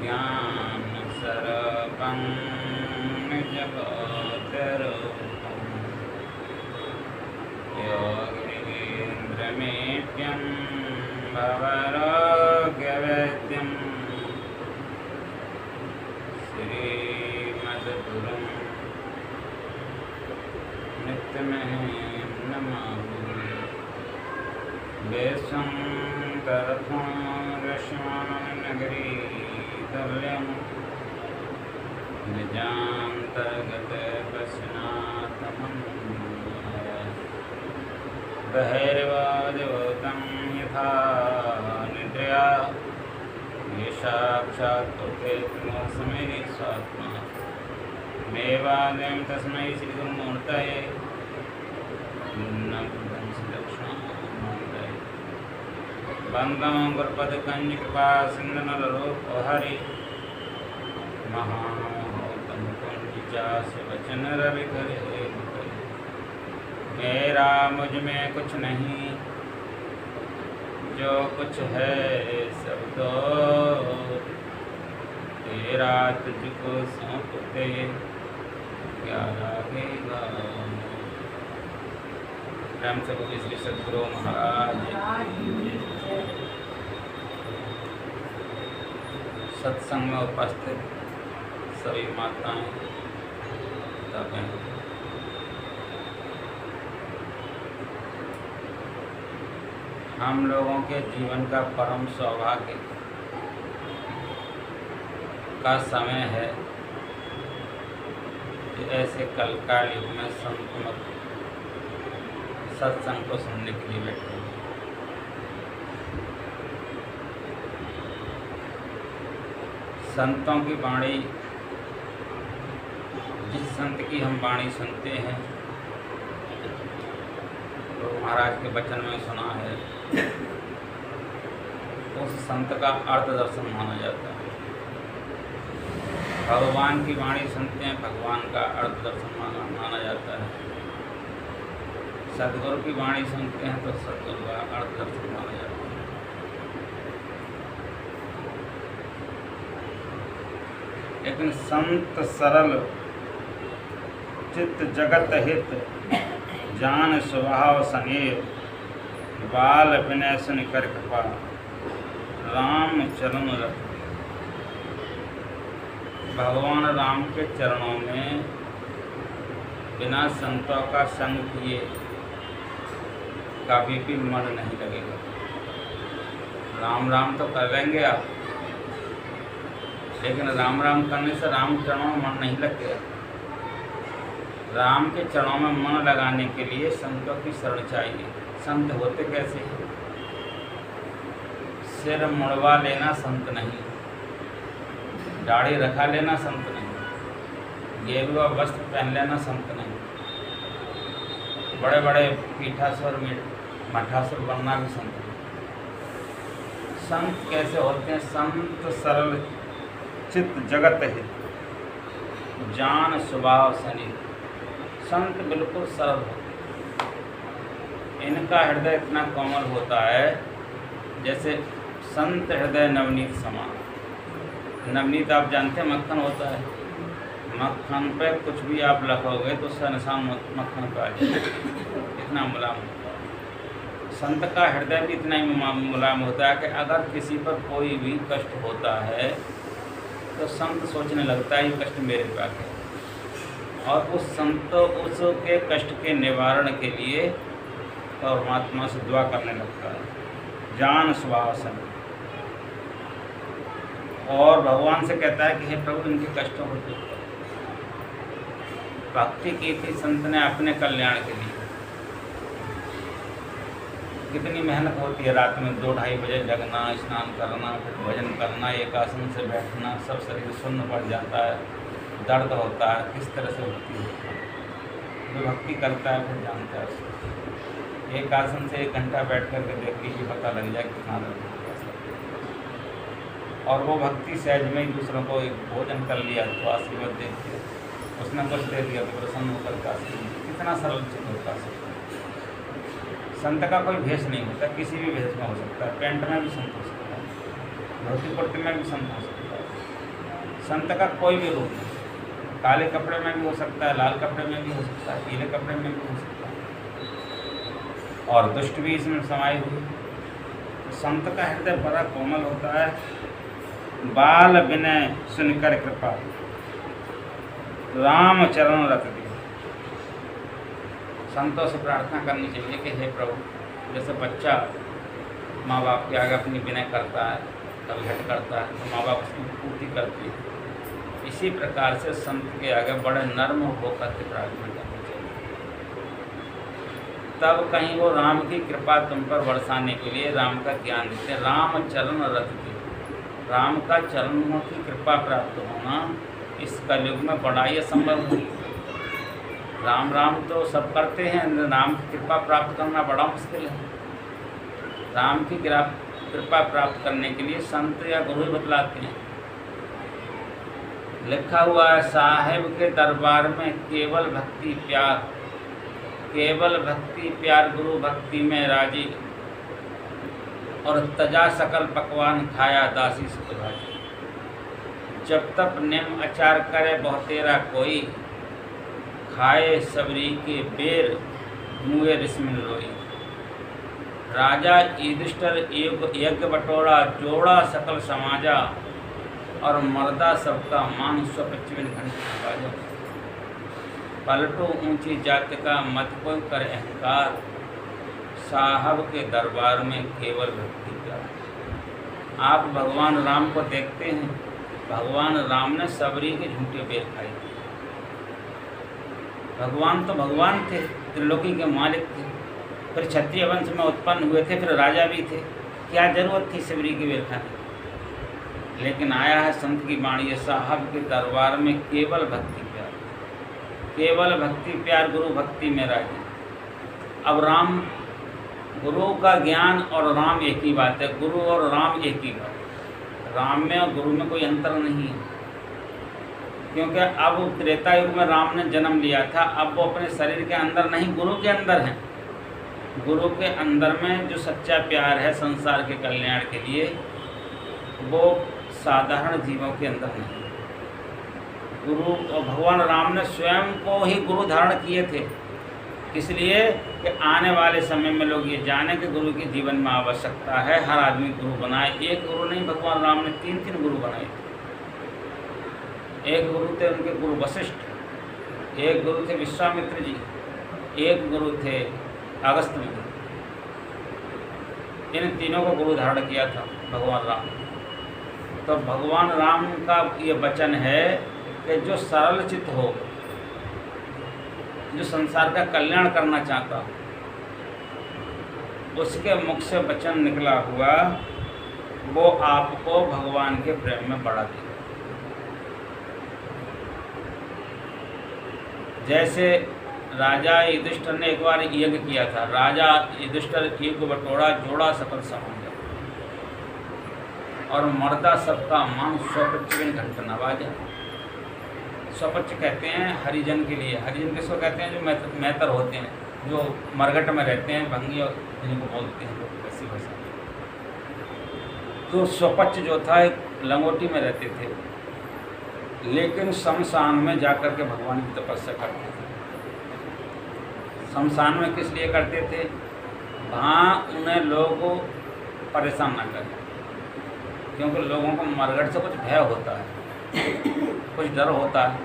ज्ञानसर्पं निजगोचरूपं योगिन्द्रमेप्यं भवरोग्यवेद्यं श्रीमद्गुरुं नित्यमहं नमामि। वेशं तरथोरश्मानगरी तुल्यं निजान्तर्गतपश्नातमं बहिर्वादिभूतं यथा निद्रया ये साक्षात् तस्मै स्वात्मा मेवाद्यं तस्मै श्रीगुरुमूर्तये बंदं गुरुपदकंज कृपा सिंधु नररूप हरि महामहोतम कुंज वचन रवि करे। मेरा मुझ में कुछ नहीं, जो कुछ है सब तो तेरा, तुझको सौंपते क्या लागेगा। प्रेम से बोलिए श्री सद्गुरु महाराज। सत्संग में उपस्थित सभी माताएं तथा बहन, हम लोगों के जीवन का परम सौभाग्य का समय है कि ऐसे कलकाल युग में संतमत सत्संग को सुनने के लिए बैठे हैं। संतों की वाणी, जिस संत की हम वाणी सुनते हैं तो महाराज के वचन में सुना है, उस संत का अर्थ दर्शन माना जाता है। भगवान की वाणी सुनते हैं, भगवान का अर्थ दर्शन माना जाता है। सद्गुरु की वाणी सुनते हैं तो सद्गुरु का अर्थ दर्शन माना जाता है। लेकिन संत सरल चित्त जगत हित, जान स्वभाव सनेत, बाल विनय सुन कर कृपा, राम चरण रख। भगवान राम के चरणों में बिना संतों का संग किए कभी भी मन नहीं लगेगा। राम राम तो कर लेंगे आप, लेकिन राम राम करने से राम चरणों में मन नहीं लगेगा। राम के चरणों में मन लगाने के लिए संतों की शरण चाहिए। संत होते कैसे हैं? सिर मुड़वा लेना संत नहीं, दाढ़ी रखा लेना संत नहीं, गेरुआ वस्त्र पहन लेना संत नहीं, बड़े बड़े पीठासुर मठासुर बनना भी संत नहीं। संत कैसे होते हैं? संत सरल चित्त जगत हित, जान स्वभाव सनी। संत बिल्कुल सरल होते, इनका हृदय इतना कोमल होता है जैसे संत हृदय नवनीत समान। नवनीत आप जानते हैं मक्खन होता है, मक्खन पे कुछ भी आप लगाओगे तो उसका निशान मक्खन का आ जाएगा, इतना मुलायम होता है। संत का हृदय भी इतना ही मुलायम होता है कि अगर किसी पर कोई भी कष्ट होता है तो संत सोचने लगता है ये कष्ट मेरे पे आ गया, और उस संत उसके कष्ट के निवारण के लिए परमात्मा से दुआ करने लगता है। जान स्वभाव सन, और भगवान से कहता है कि हे प्रभु इनके कष्टों को दूर करो। भक्ति की थी संत ने अपने कल्याण के लिए। कितनी मेहनत होती है, रात में 2-2:30 बजे जगना, स्नान करना, फिर भजन करना, एक आसन से बैठना, सब शरीर सुन्न पड़ जाता है, दर्द होता है, किस तरह से होती है। जो भक्ति करता है फिर जानता है। एक आसन से 1 घंटा बैठ कर के देख लीजिए, पता लग जाए कितना दर्द होता है। और वो भक्ति सहज में ही दूसरों को एक भोजन कर लिया तो आशीर्वाद दे दिया, उसने कुछ दे दिया तो प्रसन्न होकर का आशीर्वाद। कितना सरल चित्त होता है। संत का कोई भेष नहीं होता, किसी भी भेष में हो सकता है। पैंट में भी संत हो सकता है, धोती कुर्ते में भी संत हो सकता है, संत का कोई भी रूप नहीं, काले कपड़े में भी हो सकता है, लाल कपड़े में भी हो सकता है, पीले कपड़े में भी हो सकता है, और दुष्ट भी इसमें समाये हुए। तो संत का हृदय बड़ा कोमल होता है। बाल विनय सुनकर कृपा राम चरण रत दी। संतों से प्रार्थना करनी चाहिए कि हे प्रभु, जैसे बच्चा माँ बाप के आगे अपनी विनय करता है, तलघट करता है, तो माँ बाप उसकी पूर्ति करती है, इसी प्रकार से संत के आगे बड़े नर्म होकर के प्रार्थना करनी चाहिए। तब कहीं वो राम की कृपा तुम पर बरसाने के लिए राम का ज्ञान देते हैं। राम चरण रत दी, राम का चरणों की कृपा प्राप्त होना इस कलयुग में बड़ा ही असंभव है। राम राम तो सब करते हैं, राम की कृपा प्राप्त करना बड़ा मुश्किल है। राम की कृपा प्राप्त करने के लिए संत या गुरु ही बतलाते हैं। लिखा हुआ है, साहिब के दरबार में केवल भक्ति प्यार, केवल भक्ति प्यार गुरु भक्ति में राजी, और तजा सकल पकवान खाया दासी सुत भाजी। जब तक निम अचार करे बहुतेरा कोई, खाए सबरी के बेर मुए रिस्मिन रोई। राजा युधिष्ठिर यज्ञ बटोरा जोड़ा सकल समाजा, और मर्दा सबका मान 155 घंटे बाजा। पलटो ऊंची जाति का मत कोई कर अहंकार, साहब के दरबार में केवल भक्ति प्यार। आप भगवान राम को देखते हैं, भगवान राम ने सबरी के झूठे बेर खाए थे। भगवान तो भगवान थे, त्रिलोकी के मालिक थे, फिर क्षत्रिय वंश में उत्पन्न हुए थे, फिर राजा भी थे, क्या जरूरत थी सबरी के बेर खाने। लेकिन आया है संत की वाणी, साहब के दरबार में केवल भक्ति प्यार, केवल भक्ति प्यार गुरु भक्ति में राजी। अब राम, गुरु का ज्ञान और राम एक ही बात है, गुरु और राम एक ही बात है। राम में और गुरु में कोई अंतर नहीं है, क्योंकि अब त्रेता युग में राम ने जन्म लिया था, अब वो अपने शरीर के अंदर नहीं, गुरु के अंदर हैं। गुरु के अंदर में जो सच्चा प्यार है संसार के कल्याण के लिए, वो साधारण जीवों के अंदर नहीं। गुरु और भगवान राम ने स्वयं को ही गुरु धारण किए थे, इसलिए कि आने वाले समय में लोग ये जाने कि गुरु के जीवन में आवश्यकता है, हर आदमी गुरु बनाए। एक गुरु नहीं, भगवान राम ने 3 गुरु बनाए थे। एक गुरु थे उनके गुरु वशिष्ठ, एक गुरु थे विश्वामित्र जी, एक गुरु थे अगस्त्य जी। इन तीनों को गुरु धारण किया था भगवान राम। तो भगवान राम का ये वचन है कि जो सरल चित्त हो, जो संसार का कल्याण करना चाहता, उसके मुख से वचन निकला हुआ वो आपको भगवान के प्रेम में बढ़ा देगा। जैसे राजा युधिष्ठिर ने एक बार यज्ञ किया था, राजा युधिष्ठिर यज्ञ बटोरा जोड़ा सकल समाजा, और मर्दा सबका मान 155 घंटे नवाजा। स्वपच कहते हैं हरिजन के लिए। हरिजन किसको कहते हैं? जो मैतर होते हैं, जो मरघट में रहते हैं, भंगी और जिनको बोलते हैं लोग ऐसी भाषा। तो स्वपच जो था एक लंगोटी में रहते थे, लेकिन शमशान में जाकर के भगवान की तपस्या करते थे। शमशान में किस लिए करते थे? वहाँ उन्हें लोग परेशान ना करें, क्योंकि लोगों को मरघट से कुछ भय होता है, कुछ डर होता है।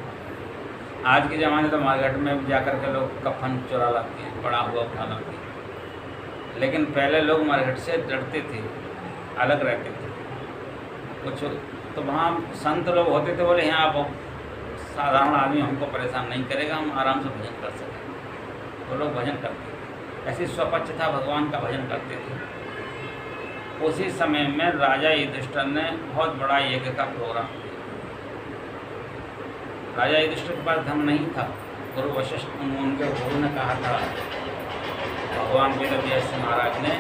आज के ज़माने तो मरघट में जाकर के लोग कफन चुरा लाते हैं, पड़ा हुआ उठा लाते हैं, लेकिन पहले लोग मरघट से डरते थे, अलग रहते थे कुछ। तो वहाँ संत लोग होते थे, बोले यहाँ आप साधारण आदमी हमको परेशान नहीं करेगा, हम आराम से भजन कर सकें। वो लोग भजन करते थे, ऐसी स्वपच था, भगवान का भजन करते थे। उसी समय में राजा युधिष्ठिर ने बहुत बड़ा यज्ञ का प्रोग्राम किया। राजा युधिष्ठिर के पास धन नहीं था। गुरु वशिष्ठ, उनके गुरु ने कहा था, भगवान वेदव्यास महाराज ने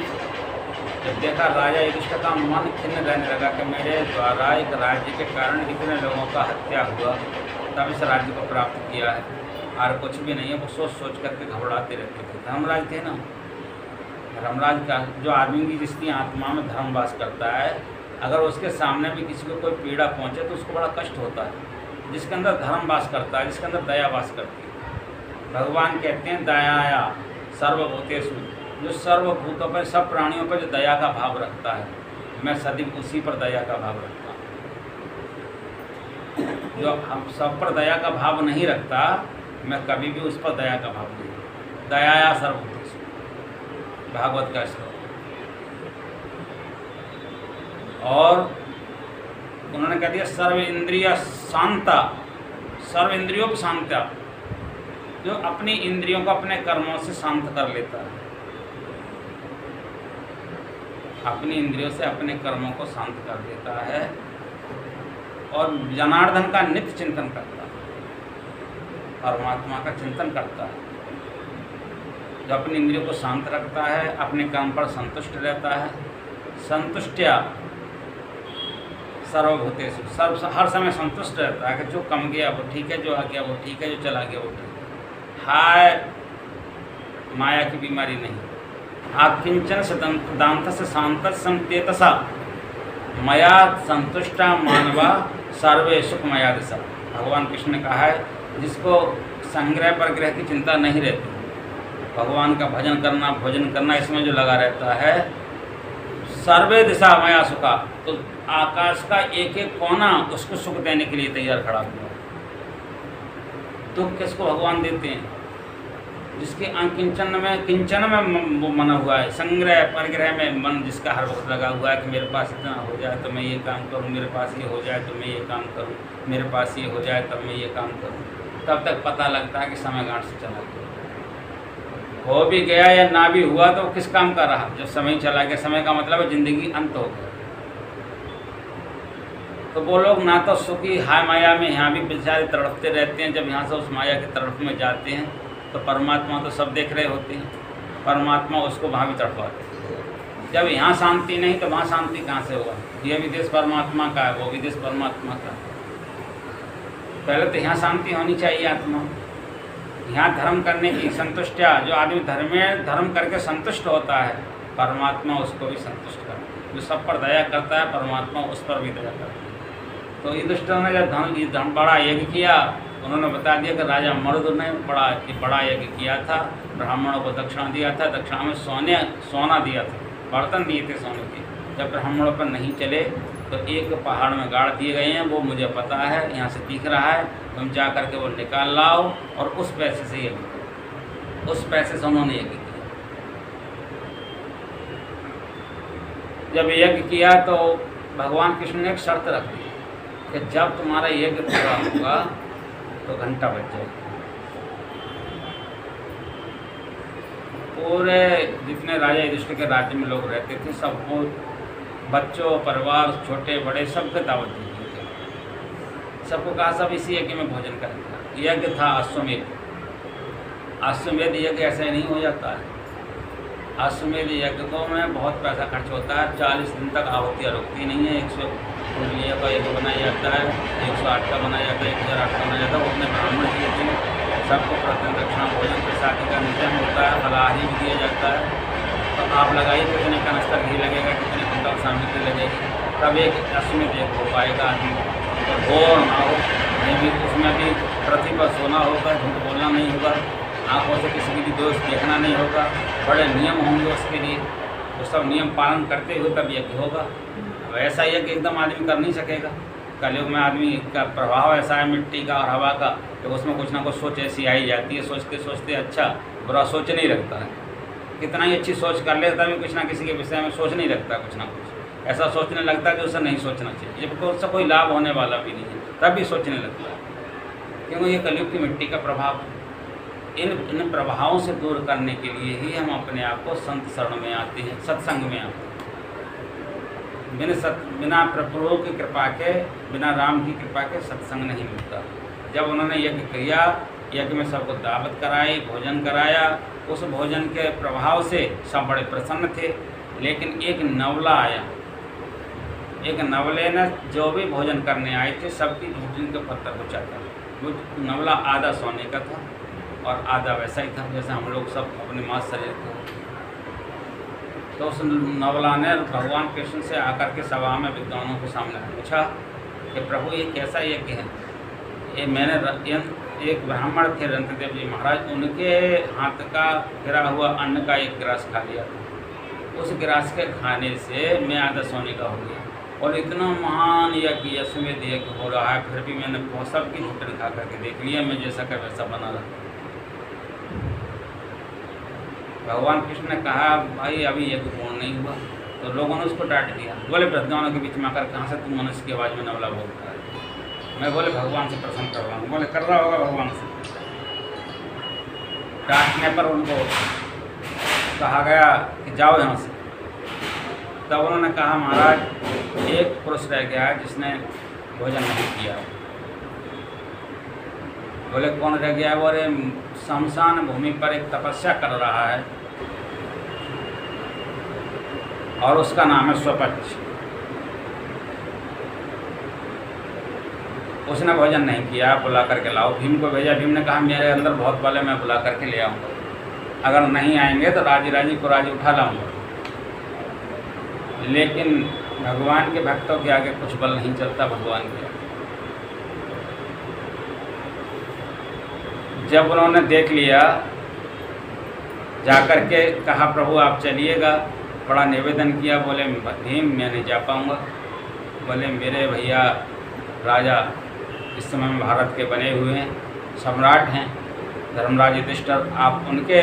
जब देखा राजा युधिष्ठिर का मन खिन्न रहने लगा कि मेरे द्वारा एक राज्य के कारण इतने लोगों का हत्या हुआ, तब इस राज्य को प्राप्त किया है, और कुछ भी नहीं है। वो सोच सोच करके घबराते रहते थे। धर्मराज थे ना, धर्मराज का जो आदमी की जिसकी आत्मा में धर्म वास करता है, अगर उसके सामने भी किसी को कोई पीड़ा पहुँचे तो उसको बड़ा कष्ट होता है। जिसके अंदर धर्म वास करता है, जिसके अंदर दया वास करती है। भगवान कहते हैं दयाया सर्वभूतेषु, जो सर्वभूतों पर, सब प्राणियों पर जो दया का भाव रखता है, मैं सदैव उसी पर दया का भाव रखता हूँ। जो हम सब पर दया का भाव नहीं रखता, मैं कभी भी उस पर दया का भाव नहीं। दयाया सर्वभूतेषु, भागवत का श्लोक। और उन्होंने कह दिया सर्व इंद्रिय शांता, सर्व इंद्रियों की शांता, जो अपनी इंद्रियों को अपने कर्मों से शांत कर लेता है, अपनी इंद्रियों से अपने कर्मों को शांत कर देता है और जनार्दन का नित्य चिंतन करता है, परमात्मा का चिंतन करता है। जो अपनी इंद्रियों को शांत रखता है, अपने काम पर संतुष्ट रहता है। संतुष्टिया सर्वभूतेषु, हर समय संतुष्ट रहता है कि जो कम गया वो ठीक है, जो आ गया वो ठीक है, जो चला गया वो ठीक है। हाय माया की बीमारी नहीं। आकिंचन से दांत से शांत संतेतसा मया संतुष्टा मानवा सर्वे सुख मया दिशा। भगवान कृष्ण ने कहा है, जिसको संग्रह पर ग्रह की चिंता नहीं रहती, भगवान का भजन करना, भोजन करना, इसमें जो लगा रहता है, सर्वे दिशा मया सुखा, तो आकाश का एक एक कोना उसको सुख देने के लिए तैयार खड़ा हुआ। दुख किसको भगवान देते हैं? जिसके किंचन में वो मना हुआ है, संग्रह परिग्रह में मन जिसका हर वक्त लगा हुआ है कि मेरे पास इतना हो जाए तो मैं ये काम करूं, मेरे पास ये हो जाए तो मैं ये काम करूं, मेरे पास ये हो जाए तब मैं ये काम करूं। तब तक पता लगता है कि समय गांठ से चला गया। हो भी गया या ना भी हुआ तो किस काम का रहा, जब समय चला गया। समय का मतलब है जिंदगी अंत हो गया। तो वो लोग ना तो सुखी हाय माया में यहाँ भी बेचारे तड़पते रहते हैं, जब यहाँ से उस माया की तड़प में जाते हैं तो परमात्मा तो सब देख रहे होते हैं, परमात्मा उसको वहाँ भी तड़पाते हैं। जब यहाँ शांति नहीं तो वहाँ शांति कहाँ से होगा? यह विदेश परमात्मा का है, वो विदेश परमात्मा का है। पहले तो यहाँ शांति होनी चाहिए आत्मा, यहाँ धर्म करने की संतुष्टिया। जो आदमी धर्म करके संतुष्ट होता है, परमात्मा उसको भी संतुष्ट करता है। जो सब पर दया करता है, परमात्मा उस पर भी दया करता है। तो युधिष्ठिर ने जब बड़ा यज्ञ किया, उन्होंने बता दिया कि राजा मरुद ने बड़ा यज्ञ किया था, ब्राह्मणों को दक्षिणा दिया था, दक्षिणा में सोना दिया था, बर्तन दिए थे सोने के। जब ब्राह्मणों पर नहीं चले तो एक पहाड़ में गाड़ दिए गए हैं, वो मुझे पता है, यहाँ से दिख रहा है, तुम जा करके वो निकाल लाओ और उस पैसे से यज्ञ करो। उस पैसे से उन्होंने यज्ञ किया। जब यज्ञ किया तो भगवान कृष्ण ने एक शर्त रख दी कि जब तुम्हारा यज्ञ पूरा होगा तो घंटा बज जाएगा। पूरे जितने राजा युधिष्ठिर के राज्य में लोग रहते थे, सबको, बच्चों, परिवार, छोटे बड़े, सबके दावत दी गई। सबको कहा सब इसी यज्ञ में भोजन करेंगे। यज्ञ था अश्वमेध। अश्वमेध यज्ञ ऐसे नहीं हो जाता है। अश्वमेध यज्ञ को में बहुत पैसा खर्च होता है। 40 दिन तक आहुतियाँ रुकती नहीं है। 100 कुंडलियों का यज्ञ बनाया जाता है, 108 का बनाया जाता है, 1008 का बनाया जाता है। उसमें ब्राह्मण दिए थे, सबको प्रतिदिन दक्षिणा भोजन प्रसादी का नियम होता है, फलाहारी भी दिया जाता है। तो आप लगाइए कितने कनस्तर घी लगेगा, कितने कुंटल सामग्री लगेगी, तब एक अश्वमेध यज्ञ हो पाएगा आदमी। तो हो ना हो नहीं भी, उसमें भी पृथ्वी पर सोना होगा, झूठ बोलना नहीं होगा, आँखों से किसी की भी दोष देखना नहीं होगा, बड़े नियम होंगे उसके लिए। वो सब नियम पालन करते हुए तब यज्ञ होगा। वैसा यज्ञ एकदम आदमी कर नहीं सकेगा। कलयुग में आदमी का प्रभाव ऐसा है मिट्टी का और हवा का, तो उसमें कुछ ना कुछ सोच ऐसी आई जाती है। सोचते सोचते अच्छा बुरा सोच नहीं रखता है। कितना ही अच्छी सोच कर लेता भी कुछ ना किसी के विषय में सोच नहीं रखता, कुछ ना कुछ ऐसा सोचने लगता है कि उसे नहीं सोचना चाहिए, जबकि उससे कोई लाभ होने वाला भी नहीं है, तब भी सोचने लगता है। क्योंकि ये कलयुग की मिट्टी का प्रभाव। इन प्रभावों से दूर करने के लिए ही हम अपने आप को संत शरण में आते हैं, सत्संग में आते हैं। बिना प्रभु की कृपा के, बिना राम की कृपा के सत्संग नहीं मिलता। जब उन्होंने यज्ञ किया, यज्ञ में सबको दावत कराई, भोजन कराया, उस भोजन के प्रभाव से सब बड़े प्रसन्न थे। लेकिन एक नवला आया, एक नवले ने जो भी भोजन करने आए थे सबकी झूठन के पत्थर को चाटा। वो नवला आधा सोने का था और आधा वैसा ही था जैसे हम लोग सब अपने मांस शरीर को। तो उस नवला ने भगवान कृष्ण से आकर के सभा में विद्वानों के सामने पूछा कि प्रभु ये कैसा यज्ञ है? ये मैंने एक ब्राह्मण थे रंतदेव जी महाराज, उनके हाथ का गिरा हुआ अन्न का एक गिलास खा लिया। उस गिलास के खाने से मैं आधा सोने का हो गया, और इतना महान यज्ञ यशमेध यज्ञ हो रहा है, फिर भी मैंने सबकी घुटन खा करके देख लिया, मैं जैसा का वैसा बना रहा। भगवान कृष्ण ने कहा भाई अभी यज्ञ पूर्ण नहीं हुआ। तो लोगों ने उसको डांट दिया, बोले विद्वानों के बीच में आकर कहाँ से तुम मनुष्य की आवाज़ में नवला बोलता है? मैं बोले भगवान से प्रसन्न कर रहा हूँ। बोले कर रहा होगा भगवान से। डांटने पर उनको कहा गया कि जाओ यहाँ से। तब उन्होंने कहा महाराज एक पुरुष रह गया है जिसने भोजन नहीं किया। बोले कौन रह गया? बोले शमशान भूमि पर एक तपस्या कर रहा है और उसका नाम है स्वपक्ष। उसने भोजन नहीं किया, बुला करके लाओ। भीम को भेजा, भीम ने कहा मेरे अंदर बहुत बल है, मैं बुला करके ले आऊँगा, अगर नहीं आएंगे तो राजी को राजी उठा लाऊंगा। लेकिन भगवान के भक्तों के आगे कुछ बल नहीं चलता। भगवान के जब उन्होंने देख लिया, जाकर के कहा प्रभु आप चलिएगा, बड़ा निवेदन किया। बोले भीम मैं नहीं जा पाऊँगा। बोले मेरे भैया राजा इस समय में भारत के बने हुए हैं, सम्राट हैं धर्मराज युधिष्ठिर, आप उनके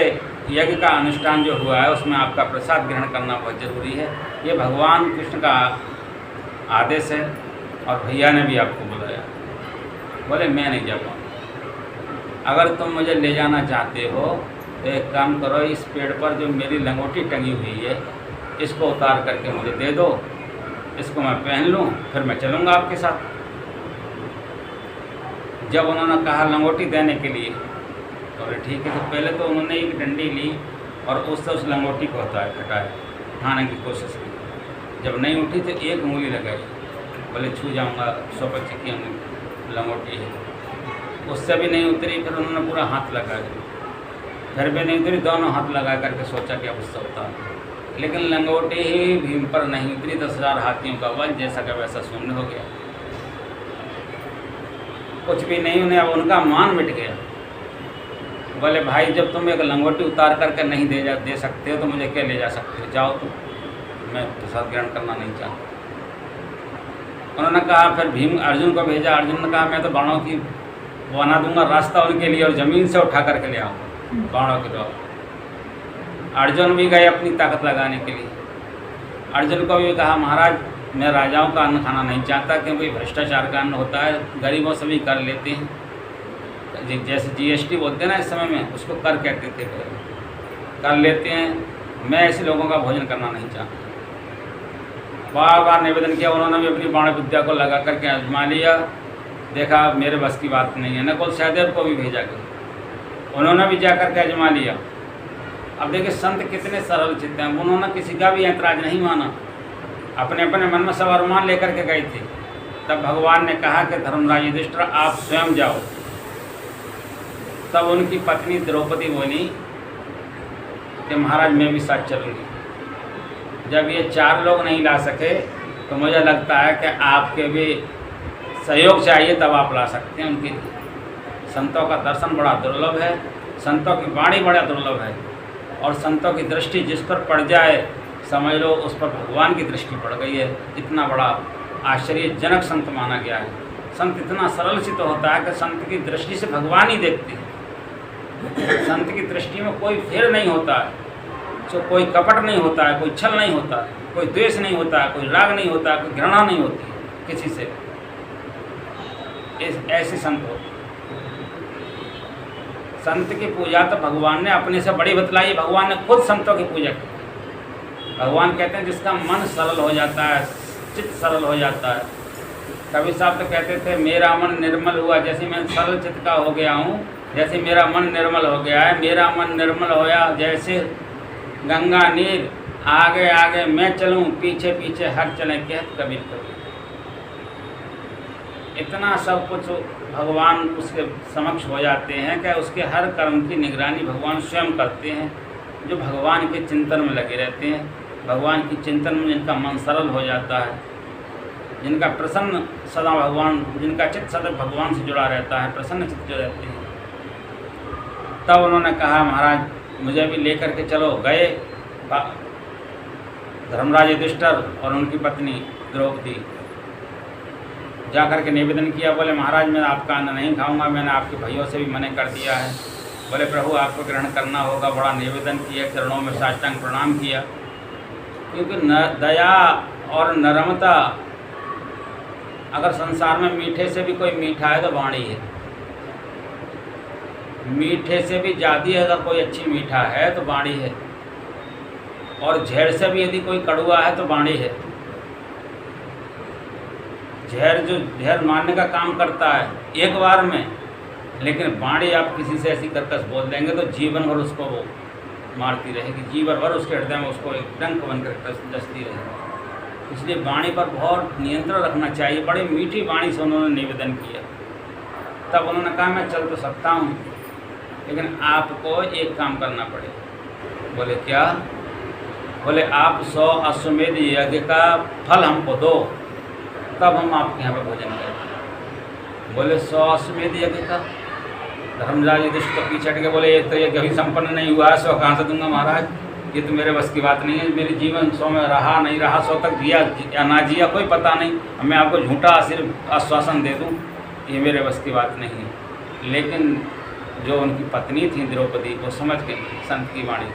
यज्ञ का अनुष्ठान जो हुआ है उसमें आपका प्रसाद ग्रहण करना बहुत ज़रूरी है। ये भगवान कृष्ण का आदेश है और भैया ने भी आपको बुलाया। बोले मैं नहीं जा पाऊँगा। अगर तुम मुझे ले जाना चाहते हो तो एक काम करो, इस पेड़ पर जो मेरी लंगोटी टंगी हुई है इसको उतार करके मुझे दे दो, इसको मैं पहन लूँ, फिर मैं चलूँगा आपके साथ। जब उन्होंने कहा लंगोटी देने के लिए तो बोले ठीक है। तो पहले तो उन्होंने एक डंडी ली और उससे उस लंगोटी को हटाया, उठाने की कोशिश की। जब नहीं उठी तो एक उंगली लगाई। बोले छू जाऊंगा, स्वपक्ष की लंगोटी है। उससे भी नहीं उतरी, फिर उन्होंने पूरा हाथ लगा दिया, फिर भी नहीं उतरी। दोनों हाथ लगा करके सोचा कि अब उससे उतार, लेकिन लंगोटी ही भीम पर नहीं उतरी। 10,000 हाथियों का बल जैसा का वैसा शून्य हो गया, कुछ भी नहीं। उन्हें अब उनका मान मिट गया। बोले भाई जब तुम एक लंगोटी उतार करके नहीं दे सकते हो तो मुझे क्या ले जा सकते हो? जाओ तुम, मैं प्रसाद ग्रहण करना नहीं चाहता। उन्होंने कहा, फिर भीम अर्जुन को भेजा। अर्जुन ने कहा मैं तो बाणों की बना दूंगा रास्ता उनके लिए और ज़मीन से उठा करके ले आऊँगा बाणों के द्वारा। अर्जुन भी गए अपनी ताकत लगाने के लिए। अर्जुन को भी कहा महाराज मैं राजाओं का अन्न खाना नहीं चाहता, क्योंकि भ्रष्टाचार का अन्न होता है, गरीबों से भी कर लेते हैं। जैसे जीएसटी बोलते हैं ना इस समय में, उसको कर कहते थे, कर लेते हैं। मैं ऐसे लोगों का भोजन करना नहीं चाहता। बार बार निवेदन किया। उन्होंने भी अपनी बाण विद्या को लगा करके आजमा लिया, देखा मेरे बस की बात नहीं है। नकुल सहदेव को भी भेजा गया, उन्होंने भी जा करके आजमा लिया। अब देखिए संत कितने सरल चित्त हैं, उन्होंने किसी का भी ऐतराज नहीं माना, अपने अपने मन में सब अरमान लेकर के गए थे। तब भगवान ने कहा कि धर्मराज युधिष्ठिर आप स्वयं जाओ। तब उनकी पत्नी द्रौपदी बोली कि महाराज मैं भी साथ चलूँगी। जब ये 4 लोग नहीं ला सके तो मुझे लगता है कि आपके भी सहयोग चाहिए, तब आप ला सकते हैं उनके लिए। संतों का दर्शन बड़ा दुर्लभ है, संतों की वाणी बड़ा दुर्लभ है, और संतों की दृष्टि जिस पर पड़ जाए समझ लो उस पर भगवान की दृष्टि पड़ गई है। इतना बड़ा आश्चर्यजनक संत माना गया है। संत इतना सरल चित्त होता है कि संत की दृष्टि से भगवान ही देखते हैं। संत की दृष्टि में कोई फेर नहीं होता है, जो कोई कपट नहीं होता है, कोई छल नहीं होता है, कोई द्वेष नहीं होता है, कोई राग नहीं होता है, कोई घृणा नहीं होती किसी से। ऐसे संत होते। संत की पूजा तो भगवान ने अपने से बड़ी बतलाई। भगवान ने खुद संतों की पूजा की। भगवान कहते हैं जिसका मन सरल हो जाता है, चित्त सरल हो जाता है। कबीर साहब तो कहते थे मेरा मन निर्मल हुआ, जैसे मैं सरल चित्त का हो गया हूँ, जैसे मेरा मन निर्मल हो गया है। मेरा मन निर्मल होया जैसे गंगा नीर, आगे आगे मैं चलूँ पीछे पीछे हर चले, कहत कबीर कबीर। इतना सब कुछ भगवान उसके समक्ष हो जाते हैं कि उसके हर कर्म की निगरानी भगवान स्वयं करते हैं। जो भगवान के चिंतन में लगे रहते हैं भगवान की चिंतन में जिनका मन सरल हो जाता है, जिनका प्रसन्न सदा भगवान, जिनका चित्त सदा भगवान से जुड़ा रहता है, प्रसन्न चित्त जो रहते हैं, तब उन्होंने कहा महाराज मुझे भी लेकर के चलो। गए धर्मराज युधिष्ठिर और उनकी पत्नी द्रौपदी जा कर के निवेदन किया। बोले महाराज मैं आपका अन्न नहीं खाऊंगा, मैंने आपके भाइयों से भी मना कर दिया है। बोले प्रभु आपको ग्रहण करना होगा। बड़ा निवेदन किया, चरणों में साष्टांग प्रणाम किया, क्योंकि दया और नरमता अगर संसार में मीठे से भी कोई मीठा है तो वाणी है, मीठे से भी ज़्यादा अगर कोई अच्छी मीठा है तो वाणी है, और झेर से भी यदि कोई कड़वा है तो वाणी है। झेर मारने का काम करता है एक बार में, लेकिन वाणी आप किसी से ऐसी कर्कश बोल देंगे तो जीवन भर उसको वो मारती रहेगी, जीवन भर उसके हृदय में उसको एक डंक बनकर डसती रहेगी। इसलिए वाणी पर बहुत नियंत्रण रखना चाहिए। बड़ी मीठी वाणी से उन्होंने निवेदन किया। तब उन्होंने कहा मैं चल तो सकता हूँ, लेकिन आपको एक काम करना पड़ेगा। बोले क्या? बोले आप 100 अश्वमेध यज्ञ का फल हमको दो, तब हम आपके यहाँ पर भोजन करें। बोले 100 अश्वमेध यज्ञ का? धर्मराज युधिष्ठिर को पीछे हट के बोले ये तो यज्ञ अभी संपन्न नहीं हुआ है, 100 कहाँ से दूंगा महाराज, ये तो मेरे बस की बात नहीं है। मेरे जीवन 100 में रहा नहीं रहा, 100 तक जिया या ना जिया कोई पता नहीं, मैं आपको झूठा सिर्फ आश्वासन दे दूँ, ये मेरे बस की बात नहीं है। लेकिन जो उनकी पत्नी थी द्रौपदी, वो समझ गई संत की वाणी।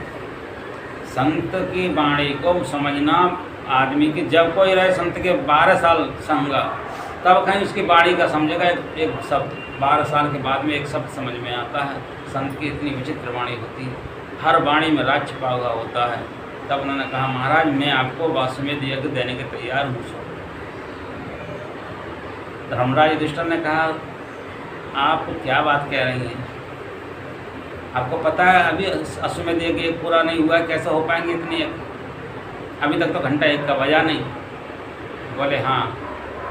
संत की वाणी को समझना आदमी की, जब कोई रहे संत के 12 साल संगा तब कहीं उसकी वाणी का समझेगा। एक शब्द 12 साल के बाद में एक शब्द समझ में आता है। संत की इतनी विचित्र वाणी होती है, हर वाणी में राज छिपा हुआ होता है। तब उन्होंने कहा महाराज मैं आपको अश्वमेध यज्ञ देने के तैयार हूँ। धर्मराज युधिष्ठिर ने कहा आप क्या बात कह रही हैं, आपको पता है अभी अश्वमेध यज्ञ पूरा नहीं हुआ है, कैसे हो पाएंगे इतनी यज्ञ, अभी तक तो घंटा 1 का बजा नहीं। बोले हाँ,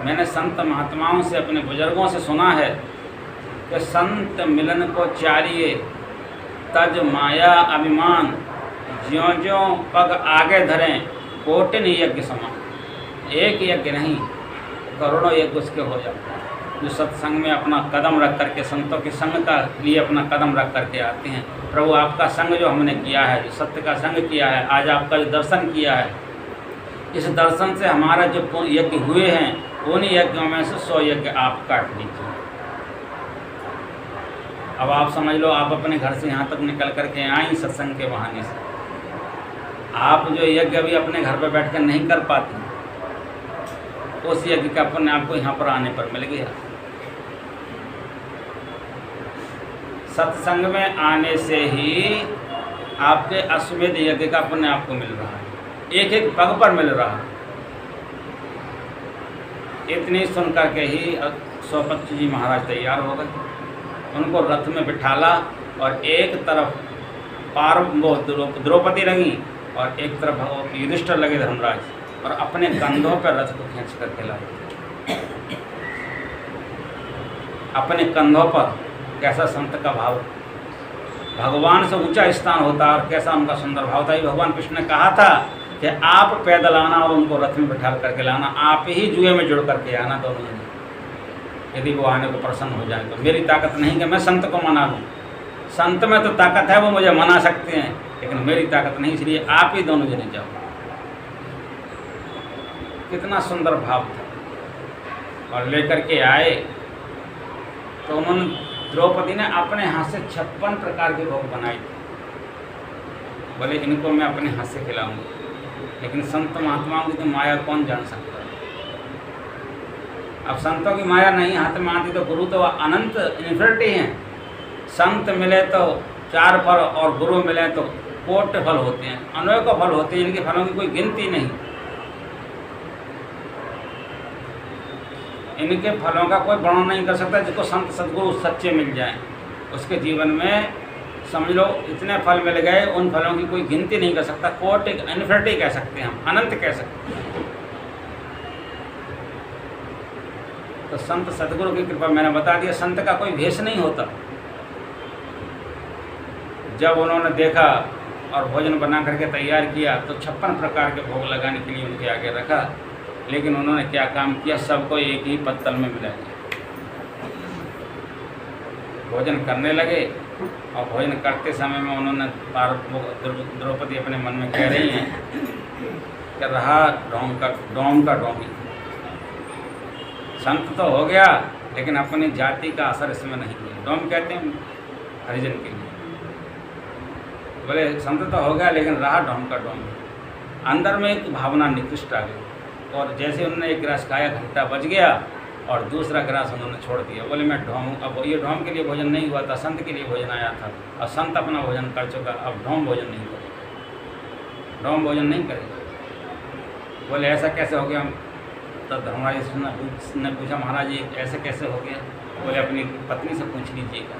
मैंने संत महात्माओं से, अपने बुजुर्गों से सुना है कि संत मिलन को चाहिए तज माया अभिमान, ज्यों ज्यों पग आगे धरें कोटिन यज्ञ समान। एक यज्ञ नहीं, करोड़ों यज्ञ उसके हो जाते हैं जो सत्संग में अपना कदम रख करके, संतों के संग का लिए अपना कदम रख करके आते हैं। प्रभु आपका संग जो हमने किया है, जो सत्य का संग किया है, आज आपका जो दर्शन किया है, इस दर्शन से हमारा जो यज्ञ हुए हैं उन यज्ञों में से 100 यज्ञ आप काट लीजिए। अब आप समझ लो, आप अपने घर से यहाँ तक निकल करके आई सत्संग के बहाने से, आप जो यज्ञ अभी अपने घर पर बैठ कर नहीं कर पाती, उस यज्ञ का पुण्य आपको यहाँ पर आने पर मिल गया। सत्संग में आने से ही आपके अश्वमेध यज्ञ का पुण्य आपको मिल रहा है, एक एक पग पर मिल रहा है। इतनी सुन करके ही स्वपक्ष जी महाराज तैयार हो गए, उनको रथ में बिठाला और एक तरफ वो द्रौपदी लगी और एक तरफ युधिष्ठिर लगे धर्मराज, और अपने कंधों पर रथ को खींच करके लाए। अपने कंधों पर, कैसा संत का भाव, भगवान से ऊंचा स्थान होता है और कैसा उनका सुंदर भाव था। भगवान कृष्ण ने कहा था कि आप पैदल आना और उनको रथ में बिठा करके लाना, आप ही जुए में जुड़ करके आना दोनों जने, यदि वो आने को प्रसन्न हो जाए तो। मेरी ताकत नहीं कि मैं संत को मना लूँ, संत में तो ताकत है, वो मुझे मना सकते हैं, लेकिन मेरी ताकत नहीं, इसलिए आप ही दोनों जने जाओ। कितना सुंदर भाव था। और लेकर के आए तो उन्होंने, द्रौपदी ने अपने हाथ से 56 प्रकार के भोग बनाए थे। बोले इनको मैं अपने हाथ से खिलाऊंगी, लेकिन संत महात्माओं की तो माया कौन जान सकता है। अब संतों की माया नहीं हाथ में आती तो गुरु तो अनंत इन्फिनिटी हैं। संत मिले तो 4 फल और गुरु मिले तो कोट फल होते हैं, अनेकों फल होते हैं, इनके फलों की कोई गिनती नहीं। इनके फलों का कोई वर्णन नहीं कर सकता। जिसको संत सद्गुरु सच्चे मिल जाएं, उसके जीवन में समझ लो इतने फल मिल गए, उन फलों की कोई गिनती नहीं कर सकता। कोट एक इन्फिनिटी कह सकते हैं हम, अनंत कह सकते हैं। तो संत सद्गुरु की कृपा, मैंने बता दिया, संत का कोई भेष नहीं होता। जब उन्होंने देखा और भोजन बना करके तैयार किया तो 56 प्रकार के भोग लगाने के लिए उनके आगे रखा। लेकिन उन्होंने क्या काम किया, सबको एक ही पत्तल में मिला दिया। भोजन करने लगे और भोजन करते समय में उन्होंने द्रौपदी अपने मन में कह रही हैं कि रहा डोम का डोमी, संत तो हो गया लेकिन अपनी जाति का असर इसमें नहीं किया। डोम कहते हैं हरिजन के लिए, बोले संत तो हो गया लेकिन रहा डोम का डोम। अंदर में एक भावना निकृष्ट आ गई और जैसे उन्होंने एक गिलास खाया, घंटा बज गया और दूसरा गिलास उन्होंने छोड़ दिया। बोले मैं ढोम, अब ये ढोम के लिए भोजन नहीं हुआ था, संत के लिए भोजन आया था और संत अपना भोजन कर चुका, अब ढोम भोजन नहीं करेगा, ढोम भोजन नहीं करेगा। बोले ऐसा कैसे हो गया? तो धर्मराज ने पूछा, महाराज ये ऐसे कैसे हो गया? बोले अपनी पत्नी से पूछ लीजिएगा।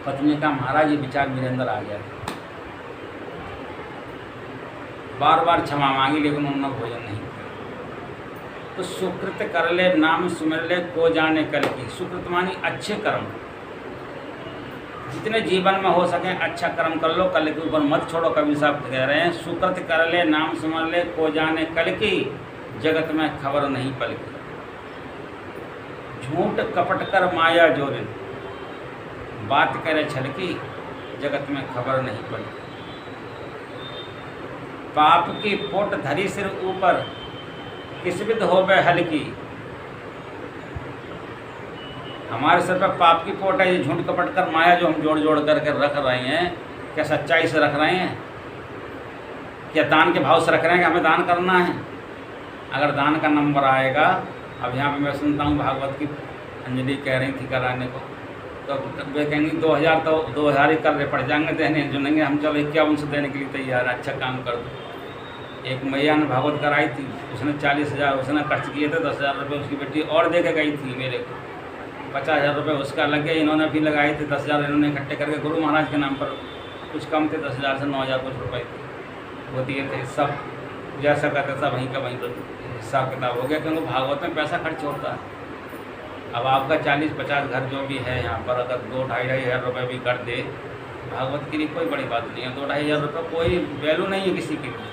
पत्नी का महाराज ये विचार मेरे अंदर आ गया, बार बार क्षमा मांगी लेकिन उन्होंने भोजन नहीं किया। तो सुकृत कर ले नाम सुमिर ले को जाने कल की। सुकृत मानी अच्छे कर्म, जितने जीवन में हो सके अच्छा कर्म कर लो, कल के ऊपर मत छोड़ो। कवि साहब कह रहे हैं सुकृत कर ले नाम सुमिर ले को जाने कल की, जगत में खबर नहीं पल की। झूठ कपट कर माया जोरिन, बात करे छल की, जगत में खबर नहीं पल की। पाप की पोट धरी सिर ऊपर, किस विध हो बे हल्की। हमारे सर पर पाप की पोट है, ये झूठ कपट कर माया जो हम जोड़ जोड़ करके रख रहे हैं, क्या सच्चाई से रख रहे हैं? क्या दान के भाव से रख रहे हैं कि हमें दान करना है? अगर दान का नंबर आएगा, अब यहाँ पे मैं सुनता हूँ भागवत की अंजलि कह रही थी कराने को, तो वे कहेंगे 2000 तो 2000 ही कर रहे, पड़ जाएंगे देने जुनेंगे, हम चलो 51 देने के लिए तैयार, अच्छा काम कर दो। एक मैया ने भागवत कराई थी, उसने 40,000 उसने खर्च किए थे, 10,000 रुपये उसकी बेटी और दे के गई थी मेरे को, 50,000 रुपये उसका लग गया, इन्होंने भी लगाए थे 10,000 इन्होंने इकट्ठे करके गुरु महाराज के नाम पर, कुछ कम थे 10,000 से 9,000 कुछ रुपये थे वो दिए थे। सब जैसा कहते सब वहीं का वहीं पर हिसाब किताब हो गया, क्योंकि भागवत में पैसा खर्च होता है। अब आपका 40-50 घर जो भी है यहाँ पर, अगर 2-2.5 हज़ार रुपये भी कर दे, भागवत के लिए कोई बड़ी बात नहीं है। 2-2.5 हज़ार रुपये कोई वैल्यू नहीं है किसी के लिए।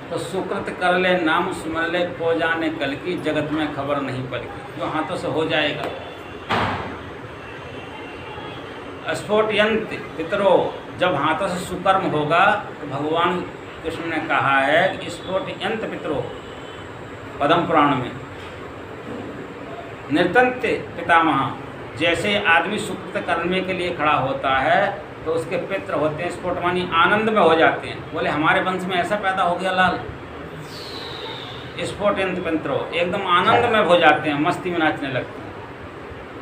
तो सुकृत कर ले नाम सुमर ले को जाने कल की, जगत में खबर नहीं पल की। जो हाथों से हो जाएगा। स्फोटयंत पितरो, जब हाथों से सुकर्म होगा तो भगवान कृष्ण ने कहा है कि स्फोटयंत पितरो, पद्म पुराण में, निर्तंत पितामह, जैसे आदमी सुकृत करने के लिए खड़ा होता है तो उसके पित्र होते हैं स्फोट मानी आनंद में हो जाते हैं। बोले हमारे वंश में ऐसा पैदा हो गया लाल, स्फोटयंत पितरो, एकदम आनंद में हो जाते हैं, मस्ती में नाचने लगते हैं।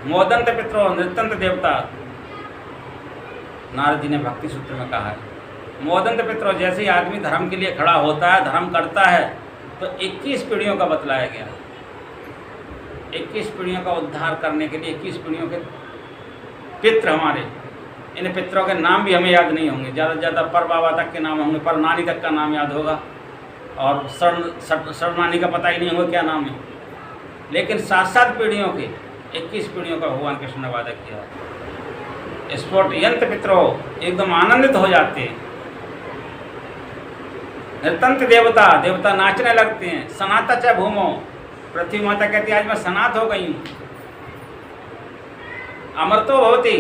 मोदंत पितरो, नृत्यंत देवता, नारद जी ने भक्ति सूत्र में कहा है। मोदंत पितरो, जैसे ही आदमी धर्म के लिए खड़ा होता है, धर्म करता है, तो 21 पीढ़ियों का बतलाया गया। 21 पीढ़ियों का उद्धार करने के लिए 21 पीढ़ियों के पितृ हमारे, इन पितरों के नाम भी हमें याद नहीं होंगे, ज़्यादा से ज़्यादा पर बाबा तक के नाम होंगे, पर नानी तक का नाम याद होगा, और सर नानी का पता ही नहीं होगा क्या नाम है। लेकिन 7-7 पीढ़ियों के 21 पीढ़ियों का भगवान कृष्ण ने वादा किया है। स्फोटयंत पितरो, एकदम आनंदित हो जाते हैं। नृत्यंत देवता, देवता नाचने लगते हैं। सनाता च भूमो, पृथ्वी माता कहती है आज मैं सनात हो गई हूँ। अमरतो भवती,